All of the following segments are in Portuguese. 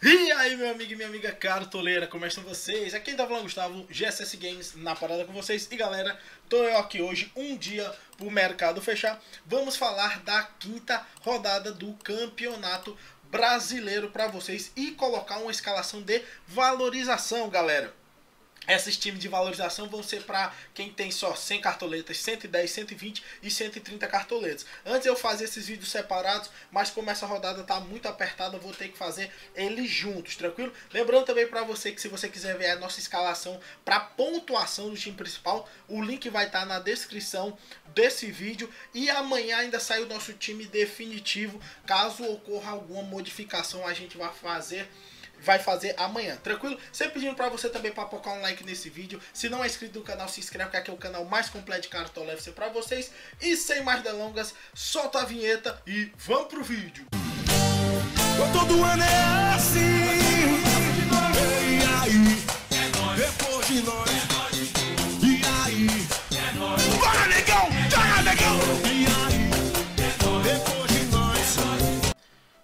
E aí, meu amigo e minha amiga cartoleira, como estão vocês? Aqui tá falando Gustavo, GSS Games na parada com vocês. E galera, tô eu aqui hoje, um dia pro mercado fechar. Vamos falar da quinta rodada do Campeonato Brasileiro pra vocês e colocar uma escalação de valorização, galera. Esses times de valorização vão ser para quem tem só 100 cartoletas, 110, 120 e 130 cartoletas. Antes eu fazia esses vídeos separados, mas como essa rodada tá muito apertada, eu vou ter que fazer eles juntos, tranquilo? Lembrando também para você que se você quiser ver a nossa escalação para pontuação do time principal, o link vai estar na descrição desse vídeo. E amanhã ainda sai o nosso time definitivo. Caso ocorra alguma modificação, a gente vai fazer amanhã, tranquilo? Sempre pedindo pra você também pra colocar um like nesse vídeo. Se não é inscrito no canal, se inscreve, que aqui é o canal mais completo de Cartola FC pra vocês. E sem mais delongas, solta a vinheta e vamos pro vídeo. Todo ano é assim. E aí, depois de nós. E aí, bora negão, tá negão. E aí, depois de nós.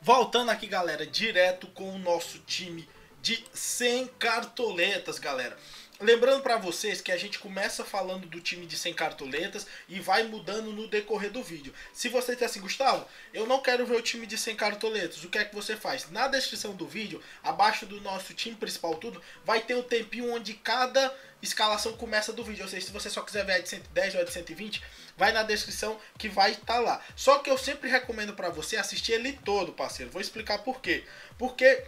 Voltando aqui, galera, direto com o nosso time de 100 cartoletas, galera. Lembrando para vocês que a gente começa falando do time de 100 cartoletas e vai mudando no decorrer do vídeo. Se você está assim, Gustavo, eu não quero ver o time de 100 cartoletas, o que é que você faz? Na descrição do vídeo, abaixo do nosso time principal tudo, vai ter um tempinho onde cada escalação começa do vídeo. Ou seja, se você só quiser ver a de 110 ou a de 120, vai na descrição que vai estar lá. Só que eu sempre recomendo para você assistir ele todo, parceiro. Vou explicar por quê. Porque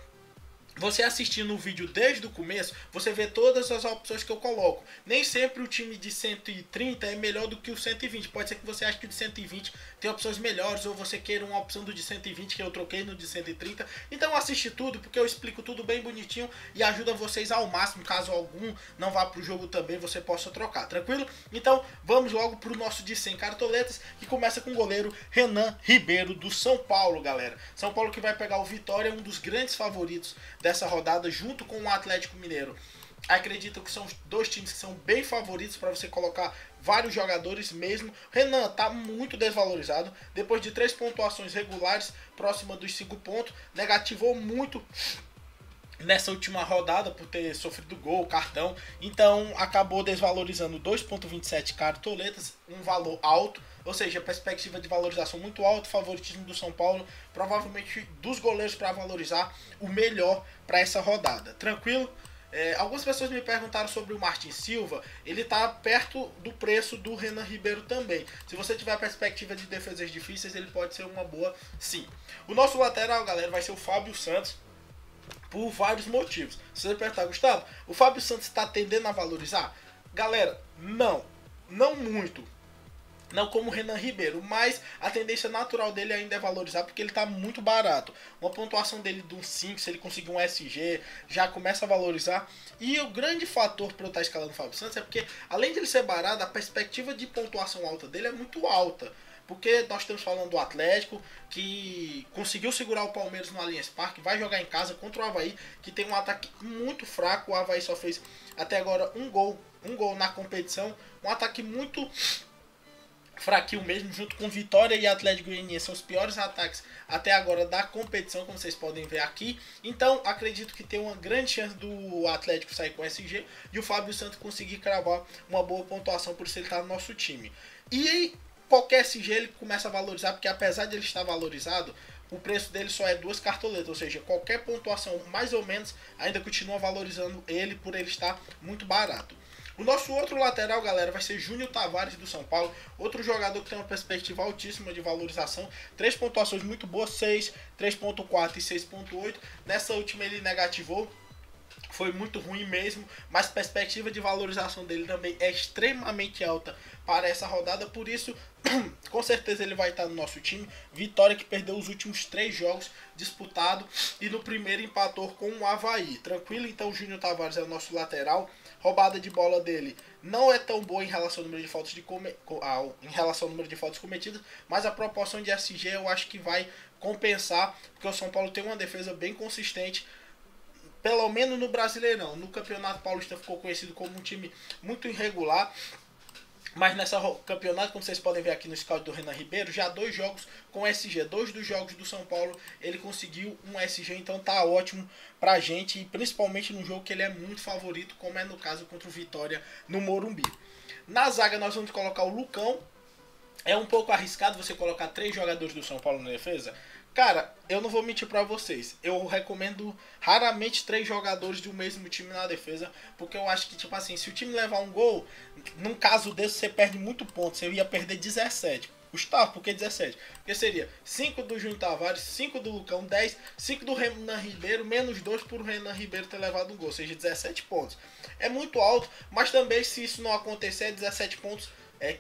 você assistindo o vídeo desde o começo, você vê todas as opções que eu coloco. Nem sempre o time de 130 é melhor do que o 120. Pode ser que você ache que o de 120 tem opções melhores, ou você queira uma opção do de 120 que eu troquei no de 130. Então assiste tudo, porque eu explico tudo bem bonitinho e ajuda vocês ao máximo. Caso algum não vá pro jogo também, você possa trocar, tranquilo? Então vamos logo pro nosso de 100 cartoletas, que começa com o goleiro Renan Ribeiro do São Paulo, galera. São Paulo que vai pegar o Vitória, um dos grandes favoritos dessa rodada, junto com o Atlético Mineiro. Acredito que são dois times que são bem favoritos para você colocar vários jogadores mesmo. Renan tá muito desvalorizado. Depois de 3 pontuações regulares, próxima dos 5 pontos, negativou muito nessa última rodada por ter sofrido gol, cartão. Então acabou desvalorizando 2,27 cartoletas, um valor alto. Ou seja, perspectiva de valorização muito alta, favoritismo do São Paulo, provavelmente dos goleiros para valorizar o melhor para essa rodada. Tranquilo? Algumas pessoas me perguntaram sobre o Martin Silva. Ele está perto do preço do Renan Ribeiro também. Se você tiver perspectiva de defesas difíceis, ele pode ser uma boa, sim. O nosso lateral, galera, vai ser o Fábio Santos, por vários motivos. Se você perguntar, Gustavo, o Fábio Santos está tendendo a valorizar? Galera, não muito. Não como o Renan Ribeiro, mas a tendência natural dele ainda é valorizar, porque ele está muito barato. Uma pontuação dele de um 5, se ele conseguir um SG, já começa a valorizar. E o grande fator para eu estar escalando o Fábio Santos é porque, além de ele ser barato, a perspectiva de pontuação alta dele é muito alta. Porque nós estamos falando do Atlético, que conseguiu segurar o Palmeiras no Allianz Parque, vai jogar em casa contra o Avaí, que tem um ataque muito fraco. O Avaí só fez até agora um gol na competição. Um ataque muito fraquinho mesmo, junto com Vitória e Atlético Goianiense, são os piores ataques até agora da competição, como vocês podem ver aqui. Então acredito que tem uma grande chance do Atlético sair com SG e o Fábio Santos conseguir cravar uma boa pontuação, por isso ele está no nosso time. E qualquer SG ele começa a valorizar, porque apesar de ele estar valorizado, o preço dele só é 2 cartoletas, ou seja, qualquer pontuação mais ou menos ainda continua valorizando ele, por ele estar muito barato. O nosso outro lateral, galera, vai ser Júnior Tavares do São Paulo, outro jogador que tem uma perspectiva altíssima de valorização, 3 pontuações muito boas, 6, 3.4 e 6.8. Nessa última ele negativou, foi muito ruim mesmo, mas a perspectiva de valorização dele também é extremamente alta para essa rodada, por isso com certeza ele vai estar no nosso time. Vitória que perdeu os últimos 3 jogos disputados e no primeiro empatou com o Avaí, tranquilo? Então o Júnior Tavares é o nosso lateral. Roubada de bola dele não é tão boa em relação ao número de faltas cometidas, mas a proporção de SG eu acho que vai compensar, porque o São Paulo tem uma defesa bem consistente, pelo menos no Brasileirão. No Campeonato Paulista ficou conhecido como um time muito irregular. Mas nessa campeonato, como vocês podem ver aqui no scout do Renan Ribeiro, já 2 jogos com SG. 2 dos jogos do São Paulo ele conseguiu um SG, então tá ótimo pra gente. E principalmente no jogo que ele é muito favorito, como é no caso contra o Vitória no Morumbi. Na zaga nós vamos colocar o Lucão. É um pouco arriscado você colocar 3 jogadores do São Paulo na defesa. Cara, eu não vou mentir pra vocês. Eu recomendo raramente 3 jogadores do mesmo time na defesa. Porque eu acho que, tipo assim, se o time levar um gol, num caso desse você perde muito ponto. Você ia perder 17. Gustavo, por que 17? Porque seria 5 do Júnior Tavares, 5 do Lucão, 10, 5 do Renan Ribeiro, menos 2 por Renan Ribeiro ter levado um gol. Ou seja, 17 pontos. É muito alto, mas também se isso não acontecer, é 17 pontos.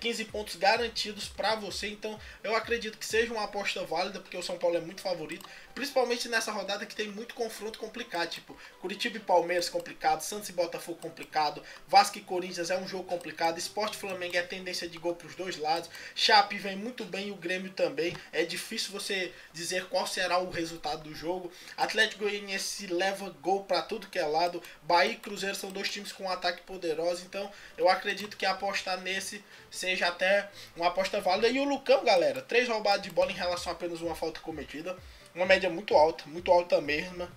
15 pontos garantidos para você, então eu acredito que seja uma aposta válida, porque o São Paulo é muito favorito, principalmente nessa rodada que tem muito confronto complicado, tipo Curitiba e Palmeiras complicado, Santos e Botafogo complicado, Vasco e Corinthians é um jogo complicado, Sport e Flamengo é tendência de gol para os dois lados, Chape vem muito bem e o Grêmio também, é difícil você dizer qual será o resultado do jogo, Atlético Goianiense leva gol para tudo que é lado, Bahia e Cruzeiro são 2 times com um ataque poderoso, então eu acredito que apostar nesse seja até uma aposta válida. E o Lucão, galera, 3 roubadas de bola em relação a apenas uma falta cometida, uma média muito alta mesmo.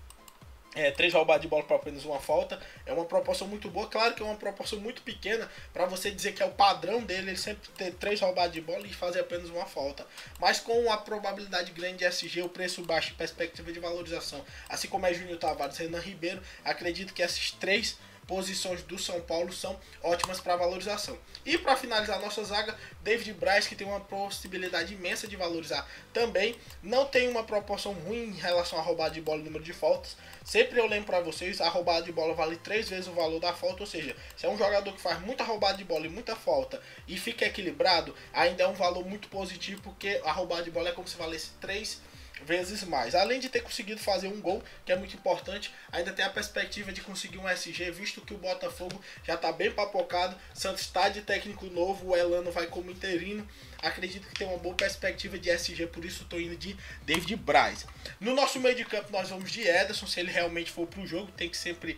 3 roubadas de bola para apenas uma falta, é uma proporção muito boa. Claro que é uma proporção muito pequena para você dizer que é o padrão dele, ele sempre ter 3 roubadas de bola e fazer apenas uma falta, mas com a probabilidade grande de SG, o preço baixo e perspectiva de valorização, assim como é Júnior Tavares e Renan Ribeiro, acredito que esses 3 posições do São Paulo são ótimas para valorização. E para finalizar nossa zaga, David Braz, que tem uma possibilidade imensa de valorizar também, não tem uma proporção ruim em relação a roubada de bola e número de faltas. Sempre eu lembro para vocês, a roubada de bola vale 3 vezes o valor da falta, ou seja, se é um jogador que faz muita roubada de bola e muita falta e fica equilibrado, ainda é um valor muito positivo, porque a roubada de bola é como se valesse 3 vezes mais. Além de ter conseguido fazer um gol, que é muito importante, ainda tem a perspectiva de conseguir um SG, visto que o Botafogo já está bem papocado, Santos está de técnico novo, o Elano vai como interino, acredito que tem uma boa perspectiva de SG, por isso estou indo de David Braz. No nosso meio de campo nós vamos de Ederson, se ele realmente for para o jogo, tem que sempre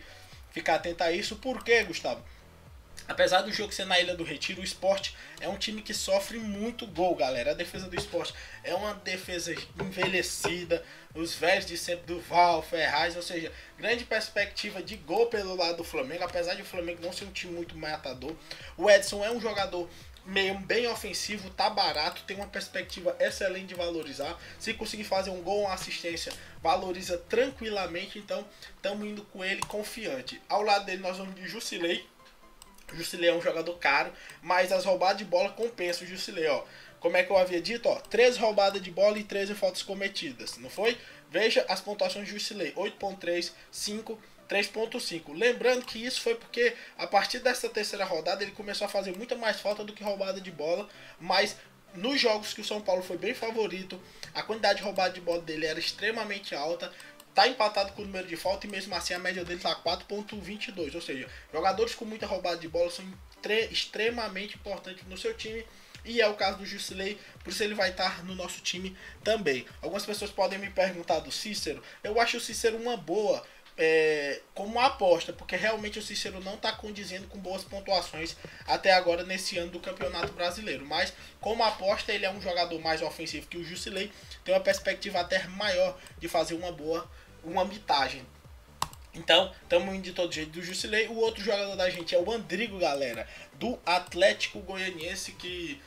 ficar atento a isso. Por quê, Gustavo? Apesar do jogo ser na Ilha do Retiro, o Sport é um time que sofre muito gol, galera. A defesa do Sport é uma defesa envelhecida, os velhos de sempre do Val, Ferraz, ou seja, grande perspectiva de gol pelo lado do Flamengo, apesar de o Flamengo não ser um time muito matador. O Edson é um jogador meio bem ofensivo, tá barato, tem uma perspectiva excelente de valorizar. Se conseguir fazer um gol ou uma assistência, valoriza tranquilamente, então estamos indo com ele confiante. Ao lado dele nós vamos de Jusilei. O Jusilei é um jogador caro, mas as roubadas de bola compensam o Jusilei, ó. Como é que eu havia dito, ó, 13 roubadas de bola e 13 faltas cometidas, não foi? Veja as pontuações de Jusilei, 8.3, 5, 3.5. Lembrando que isso foi porque a partir dessa terceira rodada ele começou a fazer muita mais falta do que roubada de bola, mas nos jogos que o São Paulo foi bem favorito, a quantidade de roubada de bola dele era extremamente alta. Tá empatado com o número de falta e mesmo assim a média dele tá 4.22, ou seja, jogadores com muita roubada de bola são extremamente importantes no seu time, e é o caso do Jusilei, por isso ele vai estar no nosso time também. Algumas pessoas podem me perguntar do Cícero, eu acho o Cícero uma boa como uma aposta, porque realmente o Cícero não está condizendo com boas pontuações até agora nesse ano do Campeonato Brasileiro, mas como aposta ele é um jogador mais ofensivo que o Jusilei, tem uma perspectiva até maior de fazer uma mitagem. Então, estamos indo de todo jeito do Jusilei. O outro jogador da gente é o Andrigo, galera, do Atlético Goianiense, que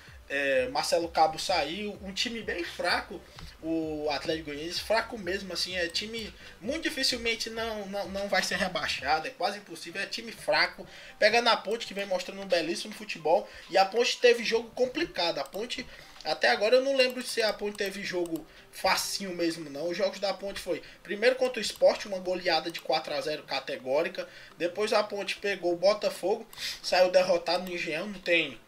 Marcelo Cabo saiu, um time bem fraco, o Atlético Goianiense, fraco mesmo, assim, é time muito dificilmente não vai ser rebaixado, é quase impossível, é time fraco, pega na Ponte, que vem mostrando um belíssimo futebol, e a Ponte teve jogo complicado, a Ponte, até agora eu não lembro se a Ponte teve jogo facinho mesmo não, os jogos da Ponte foi, primeiro contra o Sport, uma goleada de 4-0 categórica, depois a Ponte pegou o Botafogo, saiu derrotado no Engenhão, não tem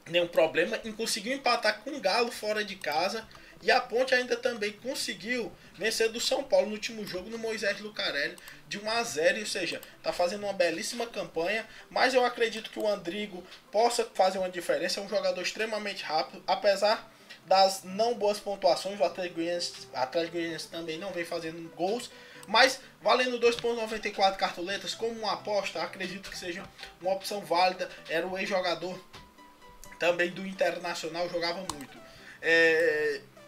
nenhum problema, e conseguiu empatar com o Galo fora de casa, e a Ponte ainda também conseguiu vencer do São Paulo no último jogo no Moisés Lucarelli de 1-0, ou seja, está fazendo uma belíssima campanha, mas eu acredito que o Andrigo possa fazer uma diferença, é um jogador extremamente rápido, apesar das não boas pontuações, o Atlético Goianiense também não vem fazendo gols, mas valendo 2,94 cartoletas como uma aposta, acredito que seja uma opção válida, era o ex-jogador também do Internacional, jogava muito.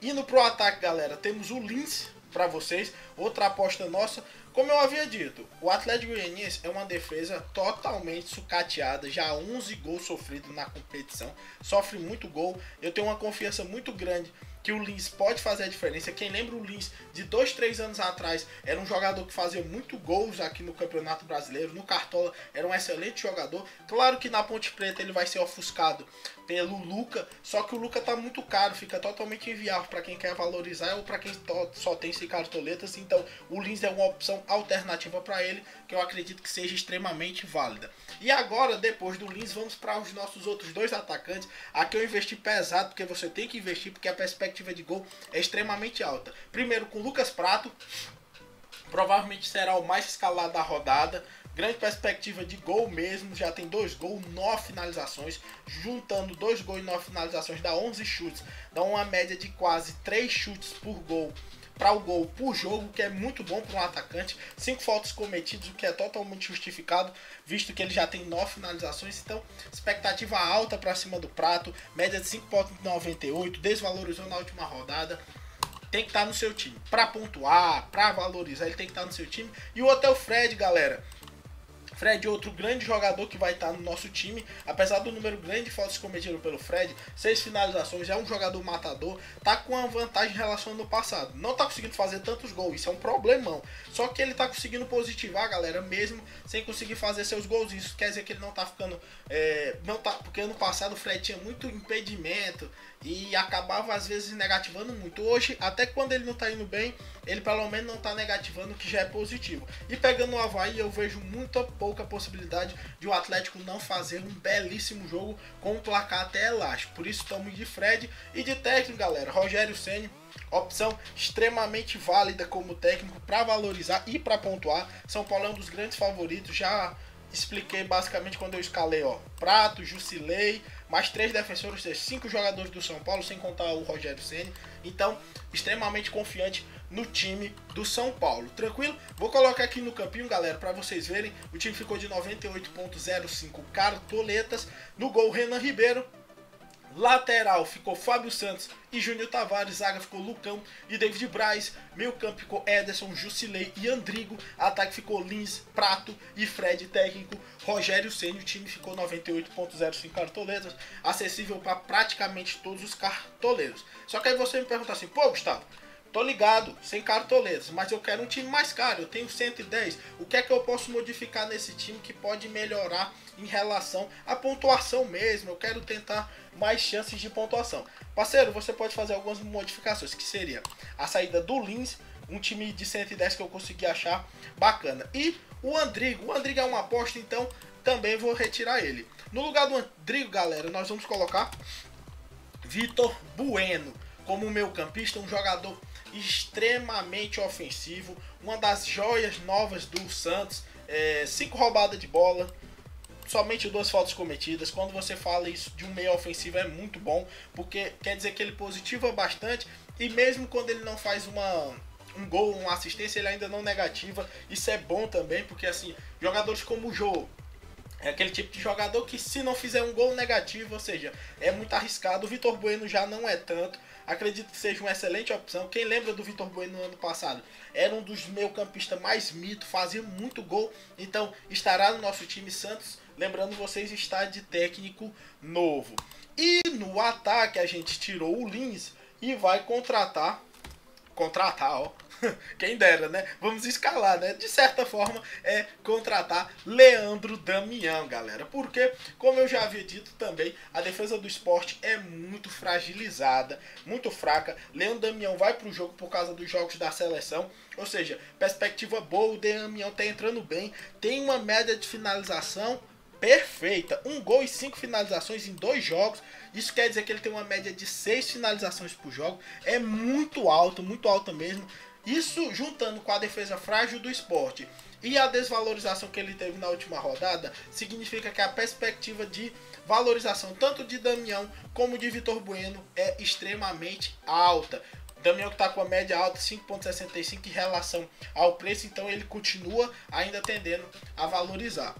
Indo pro ataque, galera, temos o Lins para vocês, outra aposta nossa. Como eu havia dito, o Atlético Goianiense é uma defesa totalmente sucateada, já 11 gols sofridos na competição, sofre muito gol. Eu tenho uma confiança muito grande que o Lins pode fazer a diferença. Quem lembra o Lins de 2, 3 anos atrás, era um jogador que fazia muito gols aqui no Campeonato Brasileiro, no Cartola, era um excelente jogador. Claro que na Ponte Preta ele vai ser ofuscado pelo Luca, só que o Luca tá muito caro, fica totalmente inviável para quem quer valorizar ou para quem só tem sem cartoletas. Então o Lins é uma opção alternativa para ele, que eu acredito que seja extremamente válida. E agora, depois do Lins, vamos para os nossos outros dois atacantes. Aqui eu investi pesado, porque você tem que investir, porque a perspectiva de gol é extremamente alta. Primeiro com Lucas Prato, provavelmente será o mais escalado da rodada. Grande perspectiva de gol mesmo, já tem 2 gols, 9 finalizações. Juntando 2 gols e 9 finalizações dá 11 chutes, dá uma média de quase 3 chutes por gol para o gol por jogo, que é muito bom para um atacante. 5 faltas cometidas, o que é totalmente justificado, visto que ele já tem 9 finalizações. Então, expectativa alta para cima do Prato, média de 5,98, desvalorizou na última rodada. Tem que estar no seu time. Para pontuar, para valorizar, ele tem que estar no seu time. E o outro é o Fred, galera. Fred, outro grande jogador que vai estar no nosso time, apesar do número grande de faltas cometidas pelo Fred, 6 finalizações, é um jogador matador, tá com uma vantagem em relação ao ano passado. Não tá conseguindo fazer tantos gols, isso é um problemão. Só que ele tá conseguindo positivar, galera, mesmo sem conseguir fazer seus gols. Isso quer dizer que ele não tá ficando... porque ano passado o Fred tinha muito impedimento e acabava às vezes negativando muito. Hoje, até quando ele não tá indo bem, ele pelo menos não tá negativando, o que já é positivo. E pegando o Avaí, eu vejo muita pouca possibilidade de o Atlético não fazer um belíssimo jogo com um placar até elástico. Por isso estamos de Fred. E de técnico, galera, Rogério Ceni, opção extremamente válida como técnico para valorizar e para pontuar. São Paulo é um dos grandes favoritos, já expliquei basicamente quando eu escalei, ó, Prato, Jusilei, mais 3 defensores, 5 jogadores do São Paulo, sem contar o Rogério Ceni. Então, extremamente confiante no time do São Paulo, tranquilo? Vou colocar aqui no campinho, galera, para vocês verem. O time ficou de 98,05 cartoletas. No gol, Renan Ribeiro. Lateral ficou Fábio Santos e Júnior Tavares. Zaga ficou Lucão e David Braz. Meio campo ficou Ederson, Jusilei e Andrigo. Ataque ficou Lins, Prato e Fred. Técnico Rogério Ceni. O time ficou 98,05 cartoletas, acessível para praticamente todos os cartoleiros. Só que aí você me pergunta assim: pô, Gustavo, tô ligado, sem cartoletas, mas eu quero um time mais caro, eu tenho 110. O que é que eu posso modificar nesse time que pode melhorar em relação à pontuação mesmo? Eu quero tentar mais chances de pontuação. Parceiro, você pode fazer algumas modificações, que seria a saída do Lins, um time de 110 que eu consegui achar bacana. E o Andrigo é uma aposta, então também vou retirar ele. No lugar do Andrigo, galera, nós vamos colocar Vitor Bueno como meio campista, um jogador extremamente ofensivo, uma das joias novas do Santos, 5 roubadas de bola, somente 2 faltas cometidas. Quando você fala isso de um meio ofensivo é muito bom, porque quer dizer que ele positiva bastante, e mesmo quando ele não faz um gol, uma assistência, ele ainda não negativa. Isso é bom também, porque assim, jogadores como o Jô é aquele tipo de jogador que se não fizer um gol negativo, ou seja, é muito arriscado. O Vitor Bueno já não é tanto. Acredito que seja uma excelente opção. Quem lembra do Vitor Bueno no ano passado? Era um dos meio-campistas mais mito, fazia muito gol. Então estará no nosso time. Santos, lembrando vocês, está de técnico novo. E no ataque a gente tirou o Lins e vai contratar, ó. Quem dera, né? Vamos escalar, né? De certa forma, é contratar Leandro Damião, galera. Porque, como eu já havia dito também, a defesa do Sport é muito fragilizada, muito fraca. Leandro Damião vai pro jogo por causa dos jogos da seleção. Ou seja, perspectiva boa, o Damião tá entrando bem. Tem uma média de finalização perfeita. 1 gol e 5 finalizações em 2 jogos. Isso quer dizer que ele tem uma média de 6 finalizações por jogo. É muito alta mesmo. Isso juntando com a defesa frágil do Sport e a desvalorização que ele teve na última rodada, significa que a perspectiva de valorização tanto de Damião como de Vitor Bueno é extremamente alta. Damião que está com a média alta, 5,65 em relação ao preço, então ele continua ainda tendendo a valorizar.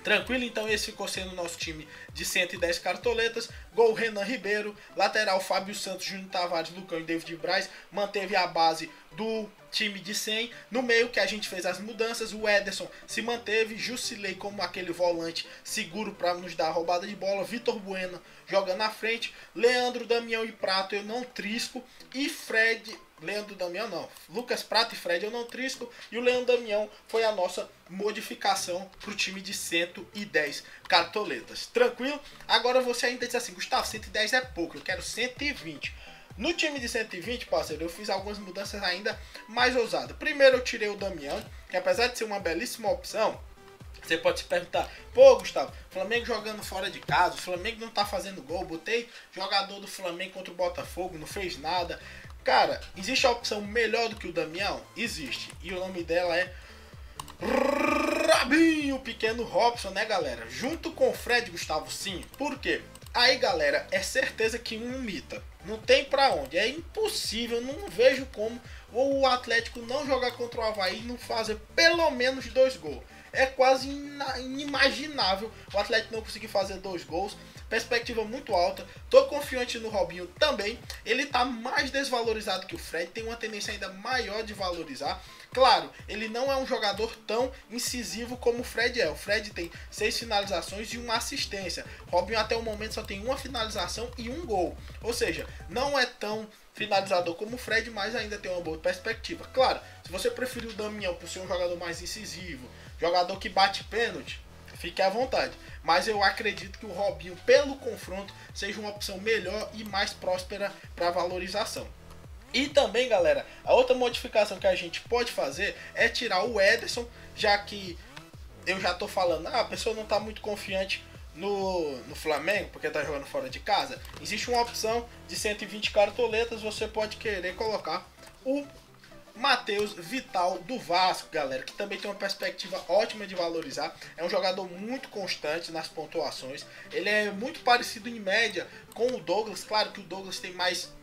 Tranquilo, então esse ficou sendo o nosso time de 110 cartoletas. Gol Renan Ribeiro, lateral Fábio Santos, Júnior Tavares, Lucão e David Braz. Manteve a base do time de 100. No meio que a gente fez as mudanças, o Ederson se manteve, Jusilei como aquele volante seguro para nos dar a roubada de bola, Vitor Bueno jogando na frente, Leandro, Damião e Prato eu não trisco, e Fred... Leandro Damião não, Lucas Prato e Fred eu não trisco, e o Leandro Damião foi a nossa modificação para o time de 110 cartoletas. Tranquilo? Agora você ainda diz assim, Gustavo, 110 é pouco, eu quero 120. No time de 120, parceiro, eu fiz algumas mudanças ainda mais ousadas. Primeiro eu tirei o Damião, que apesar de ser uma belíssima opção, você pode se perguntar, pô, Gustavo, Flamengo jogando fora de casa, o Flamengo não tá fazendo gol, botei jogador do Flamengo contra o Botafogo, não fez nada. Cara, existe a opção melhor do que o Damião? Existe. E o nome dela é Robinho, pequeno Robson, né, galera? Junto com o Fred, Gustavo, sim. Por quê? Aí, galera, é certeza que um mita. Não tem pra onde. É impossível, não vejo como o Atlético não jogar contra o Avaí e não fazer pelo menos 2 gols. É quase inimaginável o Atlético não conseguir fazer 2 gols. Perspectiva muito alta. Tô confiante no Robinho também. Ele tá mais desvalorizado que o Fred. Tem uma tendência ainda maior de valorizar. Claro, ele não é um jogador tão incisivo como o Fred é. O Fred tem 6 finalizações e 1 assistência. Robinho até o momento só tem 1 finalização e 1 gol. Ou seja, não é tão finalizador como o Fred, mas ainda tem uma boa perspectiva. Claro, se você preferir o Damião por ser um jogador mais incisivo, jogador que bate pênalti, fique à vontade. Mas eu acredito que o Robinho, pelo confronto, seja uma opção melhor e mais próspera para valorização. E também, galera, a outra modificação que a gente pode fazer é tirar o Ederson, já que eu já tô falando, a pessoa não tá muito confiante no Flamengo, porque tá jogando fora de casa. Existe uma opção de 120 cartoletas, você pode querer colocar o Matheus Vital do Vasco, galera, que também tem uma perspectiva ótima de valorizar. É um jogador muito constante nas pontuações. Ele é muito parecido em média com o Douglas. Claro que o Douglas tem mais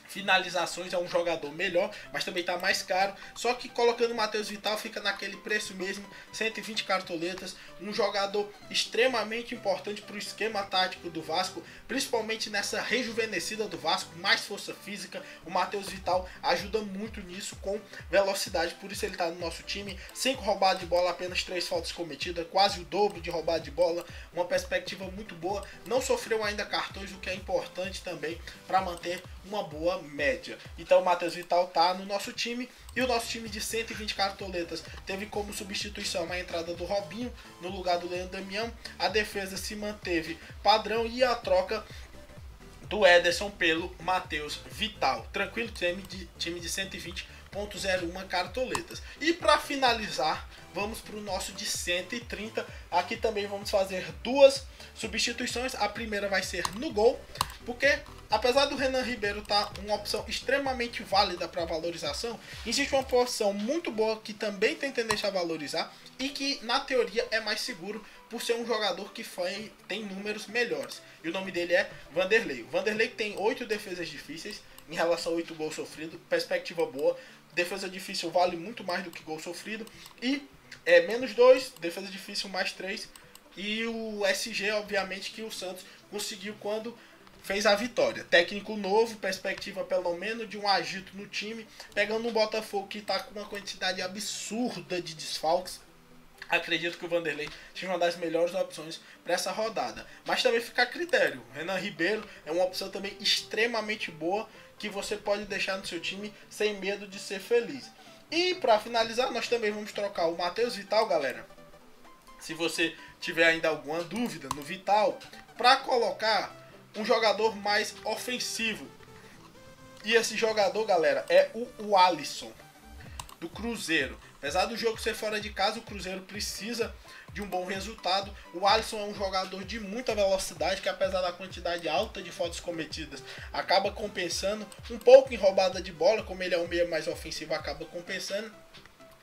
finalizações, é um jogador melhor, mas também tá mais caro. Só que colocando o Matheus Vital fica naquele preço mesmo, 120 cartoletas, um jogador extremamente importante para o esquema tático do Vasco, principalmente nessa rejuvenescida do Vasco, mais força física. O Matheus Vital ajuda muito nisso com velocidade, por isso ele tá no nosso time. 5 roubadas de bola, apenas 3 faltas cometidas, quase o dobro de roubada de bola, uma perspectiva muito boa. Não sofreu ainda cartões, o que é importante também para manter uma boa média. Então o Matheus Vital tá no nosso time. E o nosso time de 120 cartoletas teve como substituição a entrada do Robinho no lugar do Leandro Damião. A defesa se manteve padrão e a troca do Ederson pelo Matheus Vital. Tranquilo, time de 120.01 cartoletas. E para finalizar, vamos para o nosso de 130. Aqui também vamos fazer 2 substituições. A primeira vai ser no gol, porque apesar do Renan Ribeiro estar uma opção extremamente válida para valorização, existe uma posição muito boa que também tem tendência a valorizar e que na teoria é mais seguro por ser um jogador que tem números melhores. E o nome dele é Vanderlei. O Vanderlei tem 8 defesas difíceis em relação a 8 gols sofridos, perspectiva boa. Defesa difícil vale muito mais do que gol sofrido. E menos 2, defesa difícil mais 3. E o SG, obviamente, que o Santos conseguiu quando fez a vitória. Técnico novo, perspectiva pelo menos de um agito no time, pegando um Botafogo que está com uma quantidade absurda de desfalques. Acredito que o Vanderlei seja uma das melhores opções para essa rodada. Mas também fica a critério. Renan Ribeiro é uma opção também extremamente boa que você pode deixar no seu time sem medo de ser feliz. E para finalizar, nós também vamos trocar o Matheus Vital, galera. Se você tiver ainda alguma dúvida no Vital, para colocar um jogador mais ofensivo. E esse jogador, galera, é o Alisson, do Cruzeiro. Apesar do jogo ser fora de casa, o Cruzeiro precisa de um bom resultado. O Alisson é um jogador de muita velocidade, que apesar da quantidade alta de faltas cometidas, acaba compensando um pouco em roubada de bola. Como ele é um meia mais ofensivo, acaba compensando.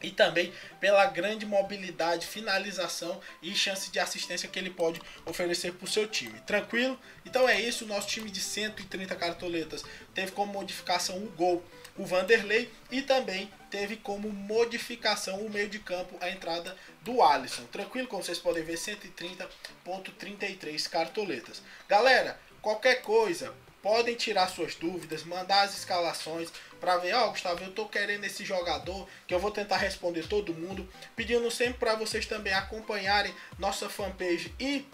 e também pela grande mobilidade, finalização e chance de assistência que ele pode oferecer para o seu time. Tranquilo? Então é isso, o nosso time de 130 cartoletas teve como modificação o gol o Vanderlei e também teve como modificação o meio de campo, a entrada do Alisson. Tranquilo? Como vocês podem ver, 130.33 cartoletas. Galera, qualquer coisa, podem tirar suas dúvidas, mandar as escalações para ver, Gustavo, eu tô querendo esse jogador, que eu vou tentar responder todo mundo, pedindo sempre para vocês também acompanharem nossa fanpage e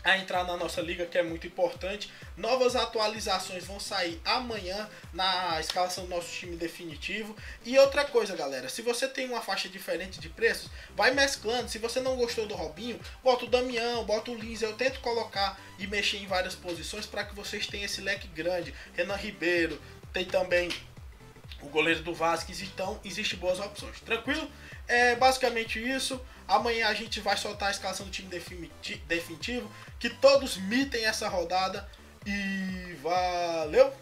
a entrar na nossa liga, que é muito importante. Novas atualizações vão sair amanhã na escalação do nosso time definitivo. E outra coisa, galera, se você tem uma faixa diferente de preços, vai mesclando. Se você não gostou do Robinho, bota o Damião, bota o Lins. Eu tento colocar e mexer em várias posições para que vocês tenham esse leque grande. Renan Ribeiro, tem também o goleiro do Vasco, então existe boas opções. Tranquilo? É basicamente isso. Amanhã a gente vai soltar a escalação do time definitivo, que todos mitem essa rodada. E valeu!